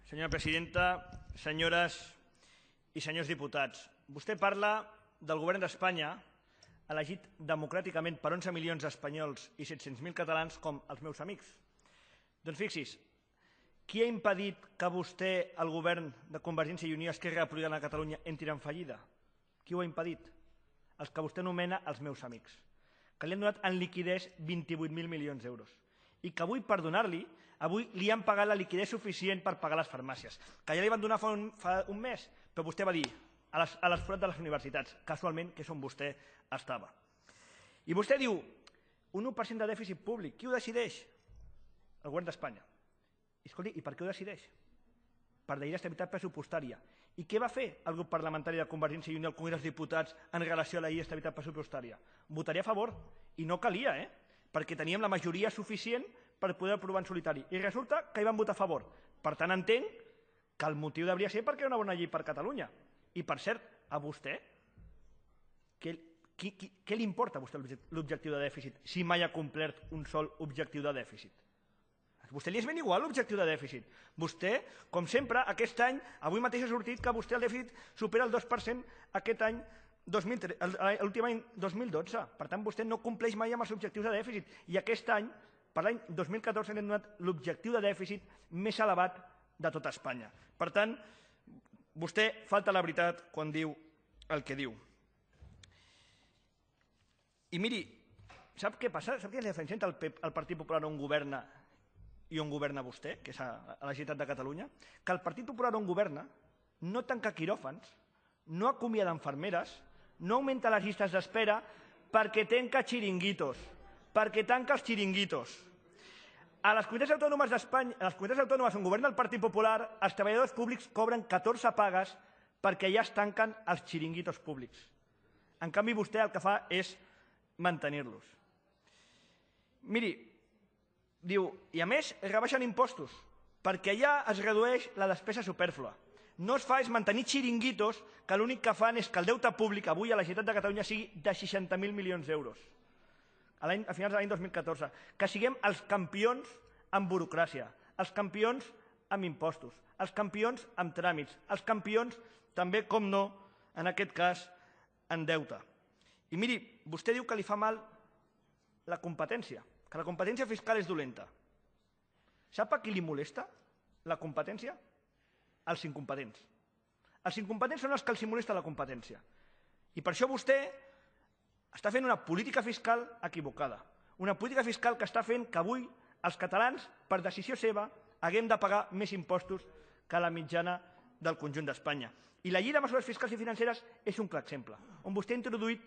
Senyora presidenta, senyores i senyors diputats, vostè parla del govern d'Espanya, elegit democràticament per 11 milions d'espanyols i 700.000 catalans com els meus amics. Doncs fixi's, qui ha impedit que vostè, el govern de Convergència i Unió, Esquerra Republicana de Catalunya, entri en fallida? Qui ho ha impedit? Els que vostè anomena els meus amics, que li han donat en liquidez 28.000 milions d'euros i que avui, per donar-li, avui li han pagat la liquidez suficient per pagar les farmàcies, que ja li van donar fa un mes, però vostè va dir a l'esforat de les universitats, casualment, que és on vostè estava. I vostè diu, un 1% de dèficit públic, qui ho decideix? El govern d'Espanya. I escolti, i per què ho decideix? Per la llei d'estabilitat pressupostària. I què va fer el grup parlamentari de Convergència i Unió al Congrés dels Diputats en relació a la llei d'estabilitat pressupostària? Votaria a favor, i no calia, perquè teníem la majoria suficient per poder aprovar en solitari. I resulta que hi van votar a favor. Per tant, entenc que el motiu hauria de ser perquè era una bona llei per Catalunya. I, per cert, a vostè, què li importa a vostè l'objectiu de dèficit si mai ha complert un sol objectiu de dèficit? A vostè li és ben igual l'objectiu de dèficit. Vostè, com sempre, aquest any, avui mateix ha sortit que vostè el dèficit supera el 2% aquest any, l'últim any 2012. Per tant, vostè no compleix mai amb els objectius de dèficit. I aquest any, per l'any 2014, li hem donat l'objectiu de dèficit més elevat de tot Espanya. Per tant, vostè falta la veritat quan diu el que diu. I miri, sap què passa? Sap quina és la diferència entre el Partit Popular on governa i on governa vostè, que és a la Generalitat de Catalunya? Que el Partit Popular on governa no tanca quiròfans, no acomiada infermeres, no augmenta les llistes d'espera perquè tanca xiringuitos, perquè tanca els xiringuitos. A les comunitats autònomes d'Espanya, a les comunitats autònomes on governa el Partit Popular, els treballadors públics cobren 14 pagues perquè ja es tanquen els xiringuitos públics. En canvi, vostè el que fa és mantenir-los. Miri, diu, i a més es rebaixen impostos, perquè allà es redueix la despesa supèrflua. No es fa és mantenir xiringuitos que l'únic que fan és que el deute públic avui a la Generalitat de Catalunya sigui de 60.000 milions d'euros a finals de l'any 2014. Que siguem els campions en burocràcia, els campions en impostos, els campions en tràmits, els campions també, com no, en aquest cas, en deute. I miri, vostè diu que li fa mal la competència, que la competència fiscal és dolenta. Sap a qui li molesta la competència? Els incompetents. Els incompetents són els que els molesta la competència. I per això vostè està fent una política fiscal equivocada. Una política fiscal que està fent que avui els catalans, per decisió seva, haguem de pagar més impostos que la mitjana del conjunt d'Espanya. I la llei de mesures fiscals i financeres és un clar exemple, on vostè ha introduït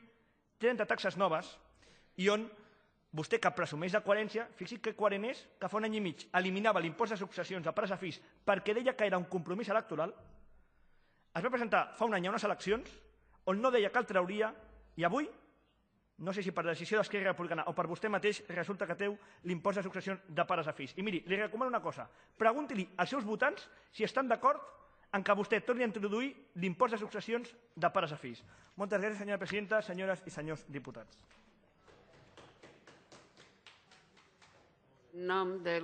30 taxes noves i on vostè, que presumeix de coherència, fixi's que coherent és que fa un any i mig eliminava l'impost de successions a pares a fills perquè deia que era un compromís electoral, es va presentar fa un any a unes eleccions on no deia que el trauria i avui, no sé si per decisió d'Esquerra Republicana o per vostè mateix, resulta que treu l'impost de successions de pares a fills. I miri, li recomano una cosa, pregunti-li als seus votants si estan d'acord en que vostè torni a introduir l'impost de successions de pares a fills. Moltes gràcies, senyora presidenta, senyores i senyors diputats. En nom del